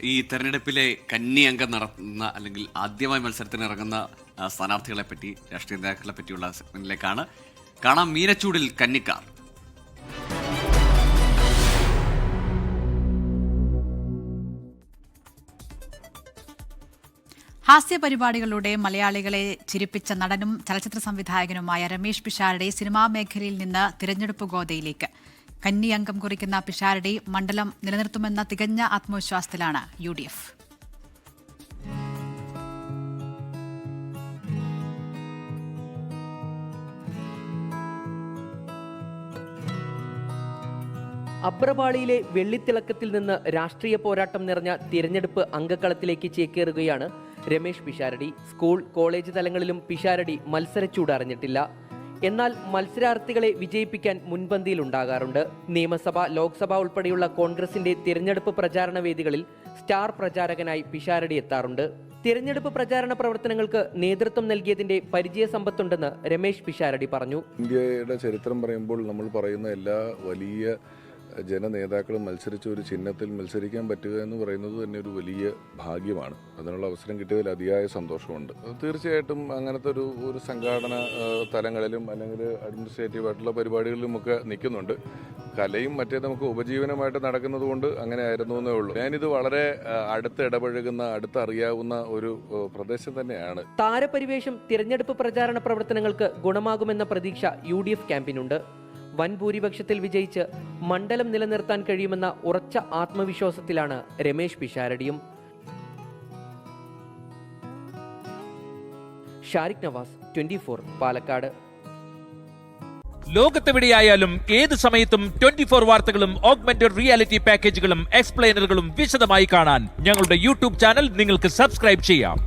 ഈ തെരഞ്ഞെടുപ്പിലെ കന്നി അംഗം നടത്തുന്ന അല്ലെങ്കിൽ ആദ്യമായി മത്സരത്തിന് ഇറങ്ങുന്ന സ്ഥാനാർത്ഥികളെ പറ്റി, രാഷ്ട്രീയ നേതാക്കളെ പറ്റിയുള്ള സെഗ്മെന്റിലേക്കാണ്. കാണാം മീനച്ചൂടിൽ കന്നിക്കാർ. ഹാസ്യ പരിപാടികളിലൂടെ മലയാളികളെ ചിരിപ്പിച്ച നടനും ചലച്ചിത്ര സംവിധായകനുമായ രമേശ് പിഷാരടി സിനിമാ മേഖലയിൽ നിന്ന് തിരഞ്ഞെടുപ്പ് ഗോതയിലേക്ക്. കന്നി അംഗം കുറിക്കുന്ന പിഷാരടി മണ്ഡലം നിലനിർത്തുമെന്ന തികഞ്ഞ ആത്മവിശ്വാസത്തിലാണ് UDF. അബ്രപാളിയിലെ വെള്ളിത്തിളക്കത്തിൽ നിന്ന് രാഷ്ട്രീയ പോരാട്ടം നിറഞ്ഞ തിരഞ്ഞെടുപ്പ് അംഗക്കളത്തിലേക്ക് ചേക്കേറുകയാണ് രമേശ് പിഷാരടി. സ്കൂൾ, കോളേജ് തലങ്ങളിലും പിഷാരടി മത്സരച്ചൂട് അറിഞ്ഞിട്ടില്ല. എന്നാൽ മത്സരാർത്ഥികളെ വിജയിപ്പിക്കാൻ മുൻപന്തിയിലുണ്ടാകാറുണ്ട്. നിയമസഭ, ലോക്സഭ ഉൾപ്പെടെയുള്ള കോൺഗ്രസിന്റെ തിരഞ്ഞെടുപ്പ് പ്രചാരണ വേദികളിൽ സ്റ്റാർ പ്രചാരകനായി പിഷാരടി എത്താറുണ്ട്. തിരഞ്ഞെടുപ്പ് പ്രചാരണ പ്രവർത്തനങ്ങൾക്ക് നേതൃത്വം നൽകിയതിന്റെ പരിചയ സമ്പത്തുണ്ടെന്ന് രമേശ് പിഷാരടി പറഞ്ഞു. ഇന്ത്യയുടെ ചരിത്രം പറയുമ്പോൾ നമ്മൾ പറയുന്ന എല്ലാ വലിയ ജനനേതാക്കളും മത്സരിച്ച ഒരു ചിഹ്നത്തിൽ മത്സരിക്കാൻ പറ്റുക എന്ന് പറയുന്നത് തന്നെ ഒരു വലിയ ഭാഗ്യമാണ്. അതിനുള്ള അവസരം കിട്ടിയതിൽ അതിയായ സന്തോഷമുണ്ട്. തീർച്ചയായിട്ടും അങ്ങനത്തെ ഒരു സംഘാടന തലങ്ങളിലും അല്ലെങ്കിൽ അഡ്മിനിസ്ട്രേറ്റീവ് ആയിട്ടുള്ള പരിപാടികളിലുമൊക്കെ നിൽക്കുന്നുണ്ട്. കലയും മറ്റേ നമുക്ക് ഉപജീവനമായിട്ട് നടക്കുന്നത് കൊണ്ട് അങ്ങനെ ആയിരുന്നു എന്നേ ഉള്ളൂ. ഞാനിത് വളരെ അടുത്ത് ഇടപഴകുന്ന, അടുത്തറിയാവുന്ന ഒരു പ്രദേശം തന്നെയാണ്. താരപരിവേഷം തിരഞ്ഞെടുപ്പ് പ്രചാരണ പ്രവർത്തനങ്ങൾക്ക് ഗുണമാകുമെന്ന പ്രതീക്ഷ UDF ക്യാമ്പിനുണ്ട്. വൻ ഭൂരിപക്ഷത്തിൽ വിജയിച്ച് മണ്ഡലം നിലനിർത്താൻ കഴിയുമെന്ന ഉറച്ച ആത്മവിശ്വാസത്തിലാണ് രമേശ് പിഷാരടിയും. ഷാരിഖ് നവാസ്, 24, പാലക്കാട്. ലോകത്തെവിടെയായാലും ഏത് സമയത്തും 24 വാർത്തകളും ഓഗ്മെന്റഡ് റിയാലിറ്റി പാക്കേജുകളും എക്സ്പ്ലെയിനറുകളും വിശദമായി കാണാൻ ഞങ്ങളുടെ YouTube ചാനൽ നിങ്ങൾക്ക് സബ്സ്ക്രൈബ് ചെയ്യാം.